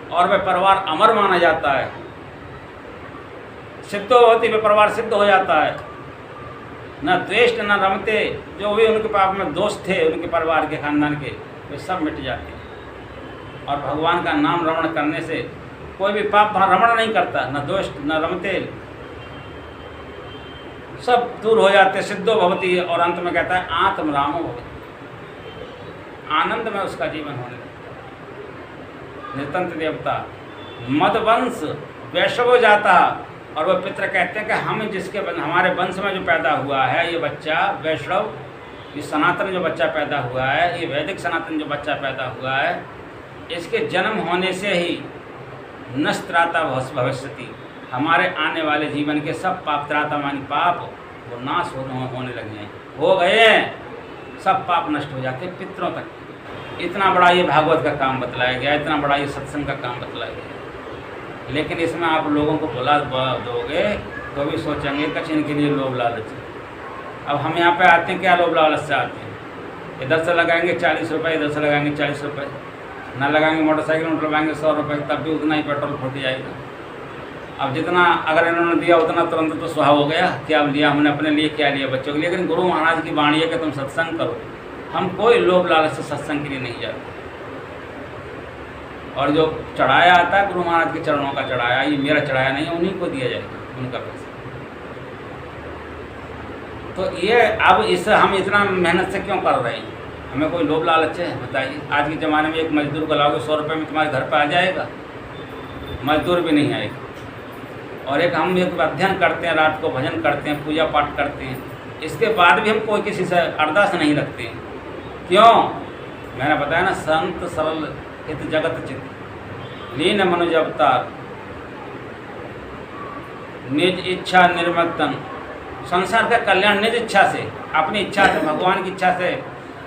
और वह परिवार अमर माना जाता है। सिद्धो भवती, वह परिवार सिद्ध हो जाता है। न द्वेष्ट न रमते, जो भी उनके पाप में दोष थे उनके परिवार के खानदान के, वे सब मिट जाते हैं। और भगवान का नाम रमण करने से कोई भी पाप वहाँ रमण नहीं करता, न द्वेष्ट न रमते, सब दूर हो जाते। सिद्धो भवती, और अंत में कहता है आत्म रामो भवती, आनंद में उसका जीवन होने लगता है। नृत्यंत देवता, मदवंश वैश्व हो जाता, और वह पितर कहते हैं कि हम जिसके हमारे वंश में जो पैदा हुआ है ये बच्चा वैष्णव, ये सनातन जो बच्चा पैदा हुआ है, ये वैदिक सनातन जो बच्चा पैदा हुआ है, इसके जन्म होने से ही नष्त्राता भविष्यति, हमारे आने वाले जीवन के सब पाप, त्राता मानी पाप, वो नाश होने लगे हैं, हो गए हैं, सब पाप नष्ट हो जाते हैं पितरों तक। इतना बड़ा ये भागवत का काम बतलाया गया, इतना बड़ा ये सत्संग का काम बतलाया गया। लेकिन इसमें आप लोगों को बुला दोगे तो भी सोचेंगे कुछ इनके लिए लोभ लालच है। अब हम यहाँ पे आते हैं, क्या लोभ लालच से आते हैं? इधर से लगाएंगे 40 रुपये, इधर से लगाएंगे 40 रुपये, ना लगाएंगे मोटरसाइकिल में लगाएंगे 100 रुपये, तब भी उतना ही पेट्रोल फूट जाएगा। अब जितना अगर इन्होंने दिया उतना तुरंत तो सुहा हो गया, क्या लिया हमने अपने लिए, क्या लिया बच्चों के लिए। लेकिन गुरु महाराज की वाणी है कि तुम सत्संग करो। हम कोई लोभ लालच से सत्संग के लिए नहीं जाते। और जो चढ़ाया आता है गुरु महाराज के चरणों का चढ़ाया, ये मेरा चढ़ाया नहीं है, उन्हीं को दिया जाएगा उनका पैसा। तो ये अब इस हम इतना मेहनत से क्यों कर रहे हैं? हमें कोई लोभ लालच है? बताइए। आज के ज़माने में एक मजदूर को लाओगे 100 रुपये में तुम्हारे घर पर आ जाएगा? मजदूर भी नहीं आएगा। और एक हम एक अध्ययन करते हैं, रात को भजन करते हैं, पूजा पाठ करते हैं, इसके बाद भी हम कोई किसी से अरदास नहीं रखते हैं। क्यों? मैंने बताया ना, संत सरल हित जगत चित लीन मनुज अवतार निज इच्छा निर्मक्तन। संसार का कल्याण निज इच्छा से, अपनी इच्छा से, भगवान की इच्छा से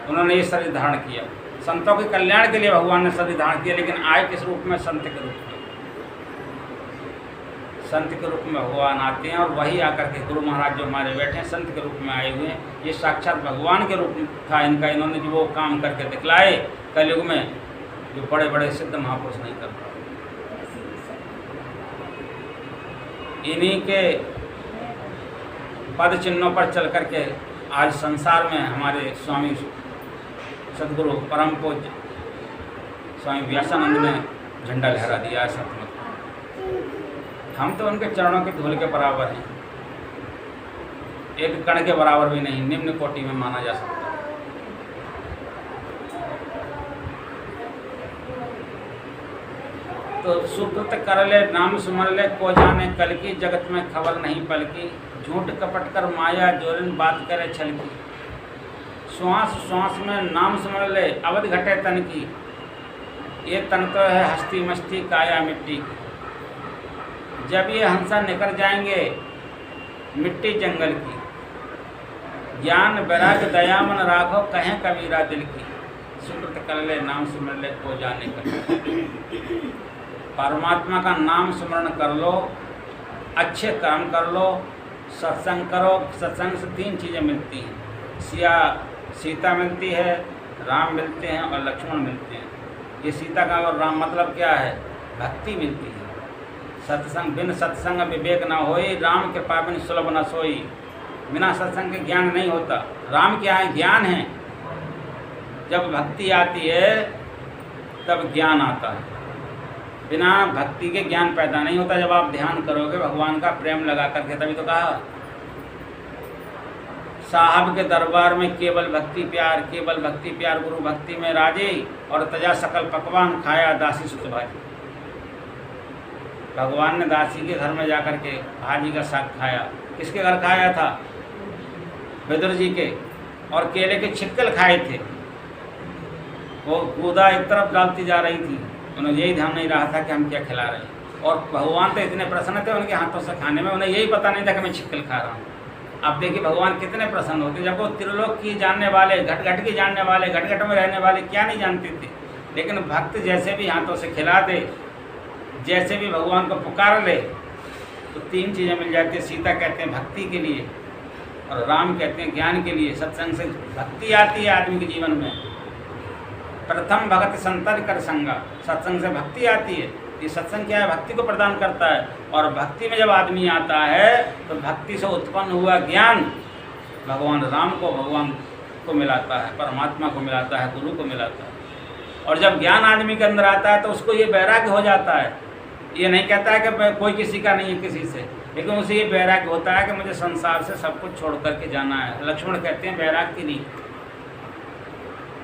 उन्होंने ये शरीर धारण किया। संतों के कल्याण के लिए भगवान ने शरीर धारण किया, लेकिन आए किस रूप में? संत के रूप में। संत के रूप में भगवान आते हैं, और वही आकर के गुरु महाराज जो हमारे बैठे हैं संत के रूप में आए हुए हैं। ये साक्षात भगवान के रूप था इनका। इन्होंने जो वो काम करके दिखलाए कलयुग में, जो बड़े बड़े सिद्ध महापुरुष नहीं कर पाए। इन्हीं के पद चिन्हों पर चल करके आज संसार में हमारे स्वामी सदगुरु परम पूज्य स्वामी व्यासानंद ने झंडा लहरा दिया है सतमत। हम तो उनके चरणों के धूल के बराबर हैं, एक कण के बराबर भी नहीं, निम्न कोटि में माना जा सकता है। तो सुकृत कर ले नाम सुमर ले, को जाने कल की, जगत में खबर नहीं पल की। झूठ कपट कर माया जोरिन, बात करे छल की। श्वास श्वास में नाम सुमर ले, अवध घटे तन की। ये तन तो है हस्ती मस्ती काया मिट्टी की। जब ये हंसा निकल जाएंगे मिट्टी जंगल की। ज्ञान वैराग्य दया मन राखो, कहें कबीरा दिल की। सुकृत कर ले नाम सुमर ले, को जाने कल। परमात्मा का नाम स्मरण कर लो, अच्छे काम कर लो, सत्संग करो। सत्संग से 3 चीज़ें मिलती हैं। सीता मिलती है, राम मिलते हैं और लक्ष्मण मिलते हैं। ये सीता का और राम मतलब क्या है? भक्ति मिलती है। सत्संग बिन सत्संग विवेक न होई, राम कृपा बिन सुलभ न सोई। बिना सत्संग के ज्ञान नहीं होता। राम क्या है? ज्ञान है। जब भक्ति आती है तब ज्ञान आता है। बिना भक्ति के ज्ञान पैदा नहीं होता। जब आप ध्यान करोगे भगवान का प्रेम लगा करके, तभी तो कहा साहब के दरबार में केवल भक्ति प्यार, केवल भक्ति प्यार गुरु भक्ति में राजे। और तजा सकल पकवान खाया दासी सुत भाजी। भगवान ने दासी के घर में जाकर के भाजी का साग खाया। किसके घर खाया था? विदुर जी के। और केले के छिक्कल खाए थे। वो गूदा एक तरफ डालती जा रही थी, उन्हें यही ध्यान नहीं रहा था कि हम क्या खिला रहे हैं। और भगवान तो इतने प्रसन्न थे उनके हाथों से खाने में, उन्हें यही पता नहीं था कि मैं छिक्कल खा रहा हूँ। अब देखिए भगवान कितने प्रसन्न होते। जब वो त्रिलोक की जानने वाले, घट घट की जानने वाले, घट घट में रहने वाले क्या नहीं जानते थे। लेकिन भक्त जैसे भी हाथों से खिला दे, जैसे भी भगवान को पुकार ले, तो 3 चीज़ें मिल जाती है। सीता कहते हैं भक्ति के लिए, और राम कहते हैं ज्ञान के लिए। सत्संग से भक्ति आती है आदमी के जीवन में। प्रथम भगत संतर कर संगा, सत्संग से भक्ति आती है। ये सत्संग क्या है? भक्ति को प्रदान करता है। और भक्ति में जब आदमी आता है तो भक्ति से उत्पन्न हुआ ज्ञान भगवान राम को, भगवान को मिलाता है, परमात्मा को मिलाता है, गुरु को मिलाता है। और जब ज्ञान आदमी के अंदर आता है तो उसको ये वैराग्य हो जाता है। ये नहीं कहता है कि कोई किसी का नहीं है किसी से, लेकिन उसे ये वैराग्य होता है कि मुझे संसार से सब कुछ छोड़ करके जाना है। लक्ष्मण कहते हैं वैराग्य की रीत।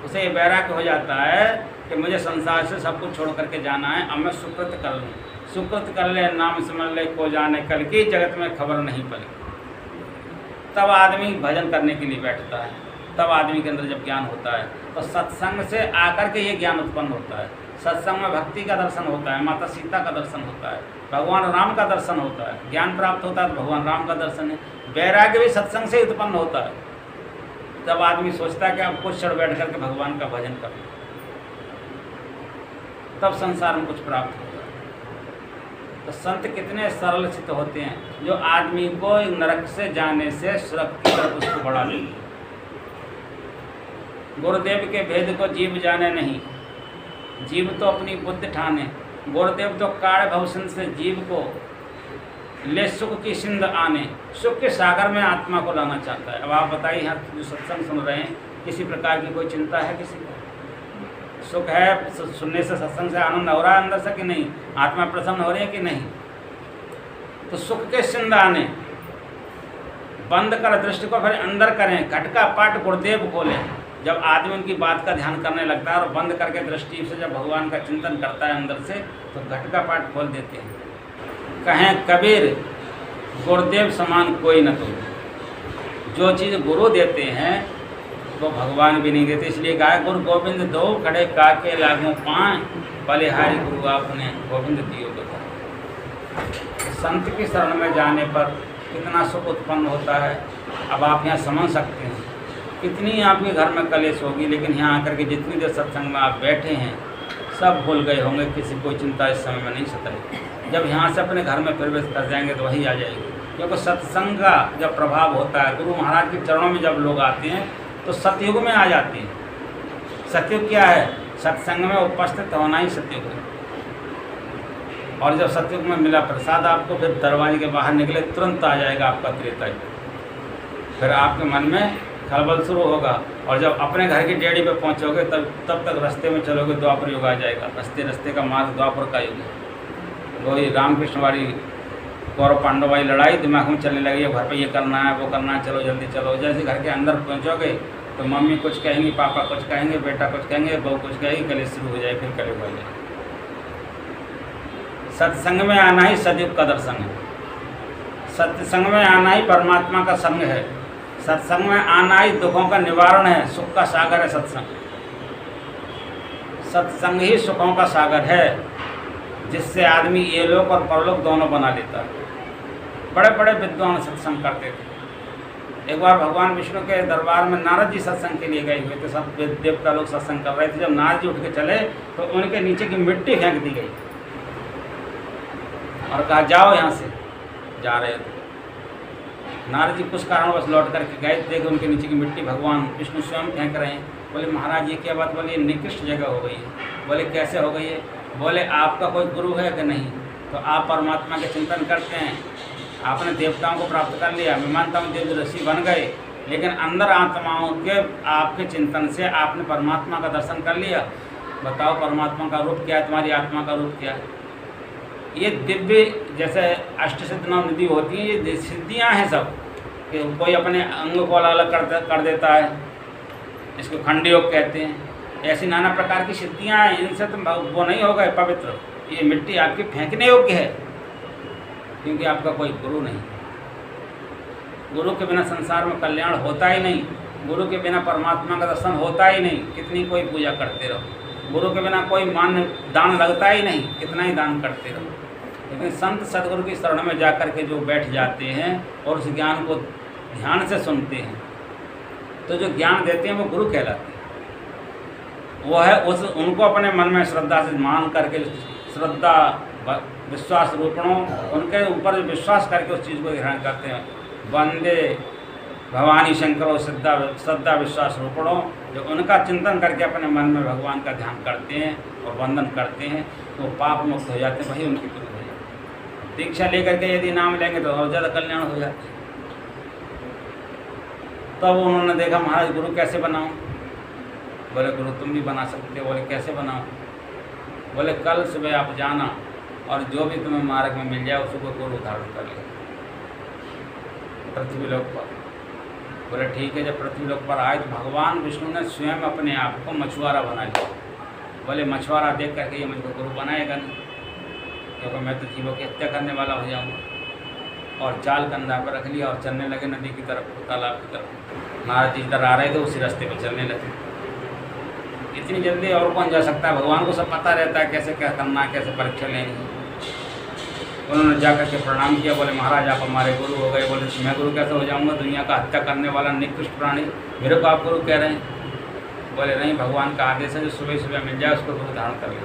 उसे ये वैराग्य हो जाता है कि मुझे संसार से सब कुछ छोड़ करके जाना है। अब मैं सुकृत कर लूँ। सुकृत कर ले नाम समझ ले, को जाने कल की, जगत में खबर नहीं पड़ी। तब आदमी भजन करने के लिए बैठता है। तब आदमी के अंदर जब ज्ञान होता है तो सत्संग से आकर के ये ज्ञान उत्पन्न होता है। सत्संग में भक्ति का दर्शन होता है, माता सीता का दर्शन होता है, भगवान राम का दर्शन होता है। ज्ञान प्राप्त होता है तो भगवान राम का दर्शन है। वैराग्य भी सत्संग से उत्पन्न होता है। तब आदमी सोचता है कि अब कुछ क्षण बैठ करके भगवान का भजन कर, तब संसार में कुछ प्राप्त होता है। तो संत कितने सरल चित्त होते हैं, जो आदमी को नरक से जाने से स्वर्ग की तरफ उसको बढ़ा लेंगे। गुरुदेव के भेद को जीव जाने नहीं, जीव तो अपनी बुद्धि ठाने। गुरुदेव तो काल भवसन से जीव को ले सुख की सिंध आने, सुख के सागर में आत्मा को लाना चाहता है। अब आप बताइए, यहाँ जो सत्संग सुन रहे हैं, किसी प्रकार की कोई चिंता है किसी को? सुख है, सुनने से सत्संग से आनंद हो रहा है अंदर से कि नहीं? आत्मा प्रसन्न हो रही है कि नहीं? तो सुख के सिंध आने, बंद कर दृष्टि को फिर अंदर करें, घट का पाट गुरुदेव खोलें। जब आदमी उनकी बात का ध्यान करने लगता है और बंद करके दृष्टि से जब भगवान का चिंतन करता है अंदर से, तो घट का पाट खोल देते हैं। कहें कबीर गुरुदेव समान कोई न तो, जो चीज़ गुरु देते हैं वो भगवान भी नहीं देते। इसलिए कहा गुरु गोविंद दो खड़े काके लागू पाएं, बलिहारी गुरु आपने गोविंद दियो बता। संत की शरण में जाने पर कितना सुख उत्पन्न होता है, अब आप यहाँ समझ सकते हैं। कितनी आपके घर में कलेश होगी, लेकिन यहाँ आकर के जितनी देर सत्संग में आप बैठे हैं सब भूल गए होंगे, किसी कोई चिंता इस समय में नहीं सताएगी। जब यहाँ से अपने घर में प्रवेश कर जाएंगे तो वही आ जाएगी, क्योंकि सत्संग का जब प्रभाव होता है, गुरु महाराज के चरणों में जब लोग आते हैं तो सतयुग में आ जाते हैं। सतयुग क्या है? सत्संग में उपस्थित होना ही सतयुग है। और जब सतयुग में मिला प्रसाद आपको, फिर दरवाजे के बाहर निकले तुरंत आ जाएगा आपका त्रेता युग। फिर आपके मन में खलबल शुरू होगा, और जब अपने घर की डेढ़ी पे पहुंचोगे तब तक रास्ते में चलोगे, द्वापर युग आ जाएगा। रास्ते का मार्ग द्वापर का युग है। वही रामकृष्ण वाली कौरव पांडव वाली लड़ाई दिमाग में चलने लगी है, घर पे ये करना है वो करना है, चलो जल्दी चलो। जैसे घर के अंदर पहुंचोगे तो मम्मी कुछ कहेंगी, पापा कुछ कहेंगे, बेटा कुछ कहेंगे, बहू कुछ कहेगी, कलेश शुरू हो जाए, फिर कलेश हो जाए। सत्संग में आना ही सतयुग का दर्शन है। सत्संग में आना ही परमात्मा का संग है। सत्संग में आना ही दुखों का निवारण है। सुख का सागर है सत्संग। सत्संग ही सुखों का सागर है, जिससे आदमी ये लोक और परलोक दोनों बना लेता है। बड़े बड़े विद्वान सत्संग करते थे। एक बार भगवान विष्णु के दरबार में नारद जी सत्संग के लिए गए हुए थे। सब देवता लोग सत्संग कर रहे थे। जब नारद जी उठ के चले तो उनके नीचे की मिट्टी फेंक दी गई और कहा जाओ यहाँ से। जा रहे थे नारद जी कुछ कारणवश लौट करके गए, देखे उनके नीचे की मिट्टी भगवान विष्णु स्वयं फेंक रहे हैं। बोले महाराज ये क्या बात? बोले ये निकृष्ट जगह हो गई है। बोले कैसे हो गई है? बोले आपका कोई गुरु है कि नहीं? तो आप परमात्मा के चिंतन करते हैं, आपने देवताओं को प्राप्त कर लिया, मैं मानता हूँ देव ऋषि बन गए, लेकिन अंदर आत्माओं के आपके चिंतन से आपने परमात्मा का दर्शन कर लिया। बताओ परमात्मा का रूप क्या है, तुम्हारी आत्मा का रूप क्या है? ये दिव्य जैसे अष्ट सिद्ध नव निधि होती हैं, ये सिद्धियाँ हैं सब। कि कोई अपने अंग को अलग अलग कर देता है, इसको खंड योग कहते हैं। ऐसी नाना प्रकार की सिद्धियाँ हैं, इनसे तो वो नहीं हो गए पवित्र। ये मिट्टी आपकी फेंकने योग्य है, क्योंकि आपका कोई गुरु नहीं। गुरु के बिना संसार में कल्याण होता ही नहीं। गुरु के बिना परमात्मा का दर्शन होता ही नहीं, कितनी कोई पूजा करते रहो। गुरु के बिना कोई मान दान लगता ही नहीं, कितना ही दान करते रहो। लेकिन संत सदगुरु की शरण में जाकर के जो बैठ जाते हैं और उस ज्ञान को ध्यान से सुनते हैं, तो जो ज्ञान देते हैं वो गुरु कहलाते हैं। वो है उस उनको अपने मन में श्रद्धा से मान करके, श्रद्धा विश्वास रूपणों, उनके ऊपर विश्वास करके उस चीज़ को ग्रहण करते हैं। वंदे भवानी शंकरों श्रद्धा विश्वास रूपणों, जो उनका चिंतन करके अपने मन में भगवान का ध्यान करते हैं और वंदन करते हैं, तो पाप मुक्त हो जाते हैं, वही उनकी गुरु हो जाते। दीक्षा लेकर के यदि नाम लेंगे तो और ज़्यादा कल्याण हो जाते हैं। तब उन्होंने देखा महाराज गुरु कैसे बनाऊं? बोले गुरु तुम भी बना सकते हो। बोले कैसे बनाऊं? बोले कल सुबह आप जाना और जो भी तुम्हें मार्ग में मिल जाए उसको गुरु धारण कर ले पृथ्वी लोक पर। बोले ठीक है। जब पृथ्वी लोक पर आए तो भगवान विष्णु ने स्वयं अपने आप को मछुआरा बना लिया। बोले मछुआरा देख करके ये मुझको गुरु बनाएगा नहीं, क्योंकि मैं तो जीवों की हत्या करने वाला हो जाऊँगा। और जाल कंधा पर रख लिया और चलने लगे नदी की तरफ, तालाब की तरफ। महाराज जी इधर आ रहे थे, उसी रास्ते पर चलने लगे। इतनी जल्दी और कौन जा सकता है? भगवान को सब पता रहता है कैसे क्या करना है, कैसे परीक्षा लेनी है। उन्होंने जाकर के प्रणाम किया। बोले महाराज आप हमारे गुरु हो गए। बोले मैं गुरु कैसे हो जाऊंगा? दुनिया का हत्या करने वाला निकृष्ट प्राणी, मेरे को आप गुरु कह रहे हैं? बोले नहीं, भगवान का आदेश है, जो सुबह सुबह मिल जाए उसको गुरु धारण कर ले।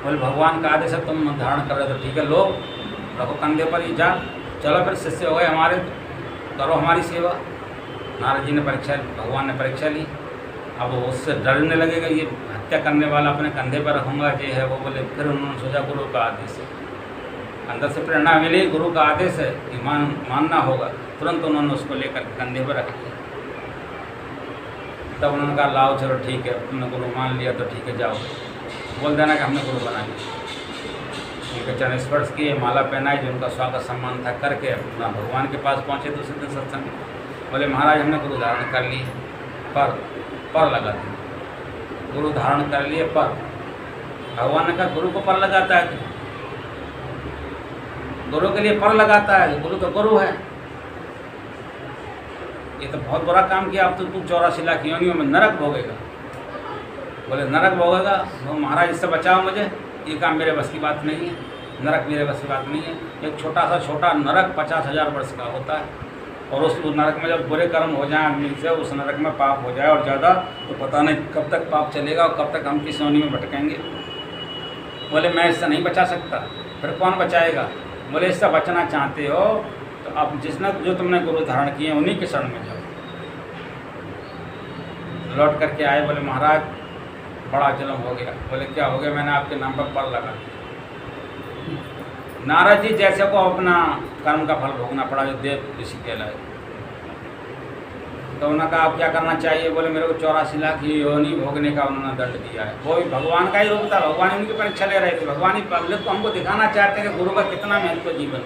बोले भगवान का आदेश है, तुम धारण कर रहे हो तो ठीक है, लो रखो कंधे पर, ये जा चलो फिर शिष्य हो गए हमारे, करो हमारी सेवा। नारद जी ने परीक्षा, भगवान ने परीक्षा ली। अब वो उससे डरने लगेगा, ये हत्या करने वाला अपने कंधे पर रखूँगा, ये है वो। बोले फिर उन्होंने सोचा गुरु का आदेश है, अंदर से प्रेरणा मिली, गुरु का आदेश है कि मानना होगा। तुरंत उन्होंने उसको लेकर कंधे पर रख लिया। तब उन्होंने कहा लाओ चलो ठीक है, तुमने गुरु मान लिया तो ठीक है, जाओ बोल देना कि हमने गुरु बना लिया। उनके चरण स्पर्श किए, माला पहनाई, जो उनका स्वागत सम्मान था करके अपना भगवान के पास पहुँचे दूसरे दिन सत्संग। बोले महाराज हमने गुरु धारण कर लिए, पर लगा दिया, गुरु धारण कर लिए पर। भगवान ने कहा गुरु को पर लगाता है, गुरु के लिए पर लगाता है, गुरु तो गुरु है। ये तो बहुत बुरा काम किया, अब तो तू 84 लाख योनियों में नरक भोगेगा। बोले नरक भोगेगा? वो महाराज इससे बचाओ मुझे, ये काम मेरे बस की बात नहीं है, नरक मेरे बस की बात नहीं है। एक छोटा नरक 50,000 वर्ष का होता है, और उस नरक में जब बुरे कर्म हो जाए आदमी से, उस नरक में पाप हो जाए और ज़्यादा, तो पता नहीं कब तक पाप चलेगा और कब तक हम किस योनि में भटकेंगे। बोले मैं इससे नहीं बचा सकता। फिर कौन बचाएगा? बोले इससे बचना चाहते हो तो अब जो तुमने गुरु धारण किए उन्हीं के शरण में जाओ। लौट करके आए, बोले महाराज बड़ा जुल्म हो गया। बोले क्या हो गया? मैंने आपके नाम पर लगा। नारद जी जैसे को अपना कर्म का फल भोगना पड़ा, जो देव ऋषि कहलाए। तो उन्होंने कहा आप क्या करना चाहिए? बोले मेरे को 84 लाख योनि भोगने का उन्होंने दंड दिया है। वो भी भगवान का ही रूप था, भगवान ही उनकी परीक्षा ले रहे थे। भगवान ही पब्लिक को हमको दिखाना चाहते हैं कि गुरु का कितना महत्व जीवन।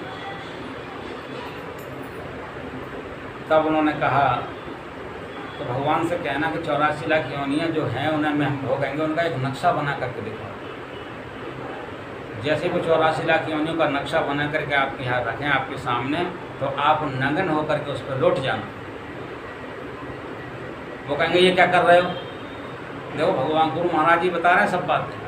तब उन्होंने कहा, तो भगवान से कहना कि 84 लाख योनियाँ जो हैं उन्हें हम भोगेंगे, उनका एक नक्शा बना करके दिखाओ। जैसे वो 84 लाख योनियों का नक्शा बना करके आपके यहाँ रखें आपके सामने, तो आप नंगन होकर के उस पर लौट जाना। वो कहेंगे ये क्या कर रहे हो? देखो भगवान गुरु महाराज जी बता रहे हैं सब बातें,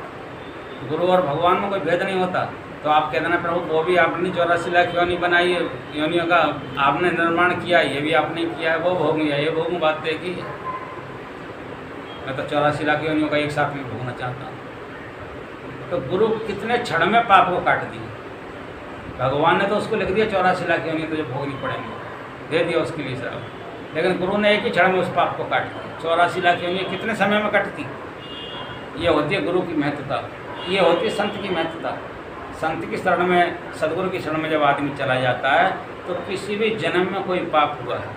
गुरु और भगवान में कोई भेद नहीं होता। तो आप कह देना प्रभु वो भी आपने 84 लाख योनि बनाई है, योनियों का आपने निर्माण किया, ये भी आपने किया है, वो भोग लिया, ये भोग बात तय की। मैं तो 84 लाख योनियों का एक साथ में भोगना चाहता हूँ। तो गुरु कितने क्षण में पाप को काट दिए। भगवान ने तो उसको लिख दिया 84 लाख योनियाँ तुझे भोगनी पड़ेंगे, दे दिया उसके लिए सब। लेकिन गुरु ने एक ही क्षण में उस पाप को काट दिया। 84 लाख योनियाँ कितने समय में कटती? ये होती है गुरु की महत्वता, ये होती है संत की महत्वता। संत की शरण में, सदगुरु की शरण में जब आदमी चला जाता है तो किसी भी जन्म में कोई पाप हुआ है,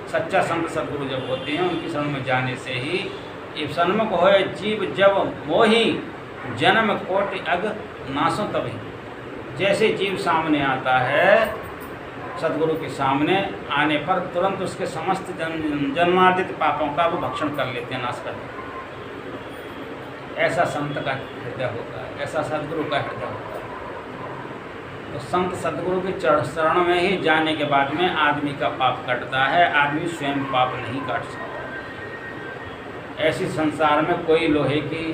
सच्चा संत सदगुरु जब होते हैं उनकी शरण में जाने से ही ये सन्मुख होए जीव जब मोही जन्म कोटि अग नासो तभी। जैसे जीव सामने आता है सदगुरु के सामने आने पर तुरंत उसके समस्त जन्मार्जित पापों का वो भक्षण कर लेते हैं, नाश कर देते हैं। ऐसा संत का हृदय होता है, ऐसा सदगुरु का हृदय होता है। तो संत सदगुरु के शरण में ही जाने के बाद में आदमी का पाप कटता है, आदमी स्वयं पाप नहीं काट सकता। ऐसी संसार में कोई लोहे की,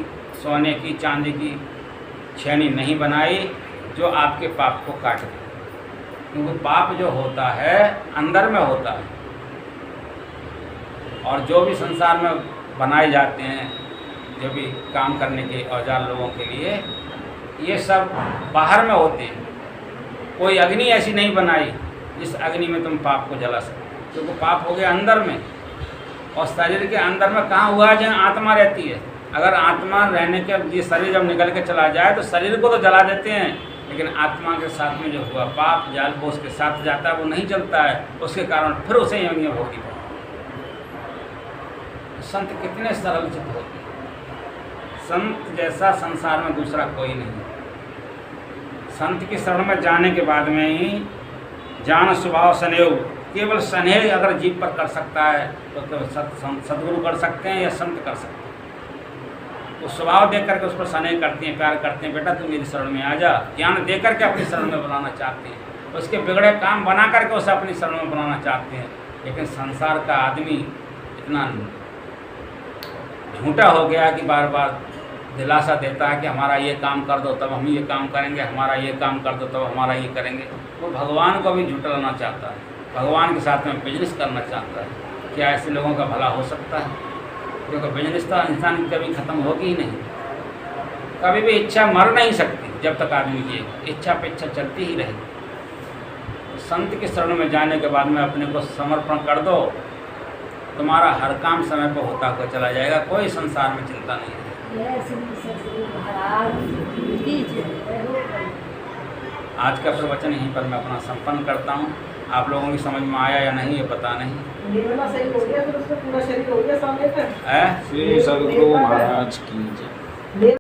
सोने की, चांदी की छेनी नहीं बनाई जो आपके पाप को काट दे, क्योंकि पाप जो होता है अंदर में होता है। और जो भी संसार में बनाए जाते हैं, जो भी काम करने के औजार लोगों के लिए, ये सब बाहर में होते हैं। कोई अग्नि ऐसी नहीं बनाई जिस अग्नि में तुम पाप को जला सको, क्योंकि पाप हो गया अंदर में। और शरीर के अंदर में कहाँ हुआ है? जहाँ आत्मा रहती है। अगर आत्मा रहने के, ये शरीर जब निकल के चला जाए तो शरीर को तो जला देते हैं, लेकिन आत्मा के साथ में जो हुआ पाप जाल वो उसके साथ जाता है, वो नहीं चलता है। उसके कारण फिर उसे योनियाँ भोगनी पड़ती। संत कितने सरल चित्त होते हैं। संत जैसा संसार में दूसरा कोई नहीं। संत की शरण में जाने के बाद में ही जान स्वभाव स्नेह, केवल स्नेह अगर जीव पर कर सकता है तो सदगुरु कर सकते हैं या संत कर सकते हैं। वो स्वभाव देख करके उस पर स्नेह करते हैं, प्यार करते हैं, बेटा तू मेरी शरण में आ जा, ज्ञान दे करके अपनी शरण में बनाना चाहते हैं। उसके बिगड़े काम बना करके उसे अपनी शरण में बनाना चाहते हैं। लेकिन संसार का आदमी इतना झूठा हो गया कि बार बार दिलासा देता है कि हमारा ये काम कर दो तब हम ये काम करेंगे, हमारा ये काम कर दो तब हमारा ये करेंगे। वो भगवान को भी झुठलाना चाहता है, भगवान के साथ में बिजनेस करना चाहता है। क्या ऐसे लोगों का भला हो सकता है? क्योंकि बिजनेस तो इंसान की कभी ख़त्म होगी ही नहीं। कभी भी इच्छा मर नहीं सकती जब तक आदमी जिएगा, इच्छा पे इच्छा चलती ही रहेगी। संत के शरण में जाने के बाद में अपने को समर्पण कर दो, तुम्हारा हर काम समय पर होता हुआ चला जाएगा, कोई संसार में चिंता नहीं है। आज का प्रवचन यहीं पर मैं अपना संपन्न करता हूँ। आप लोगों की समझ में आया या नहीं ये पता नहीं। निर्मला सही हो गया, फिर उसका पूरा शरीर हो गया सामने तक। है श्री सद्गुरु महाराज की जय।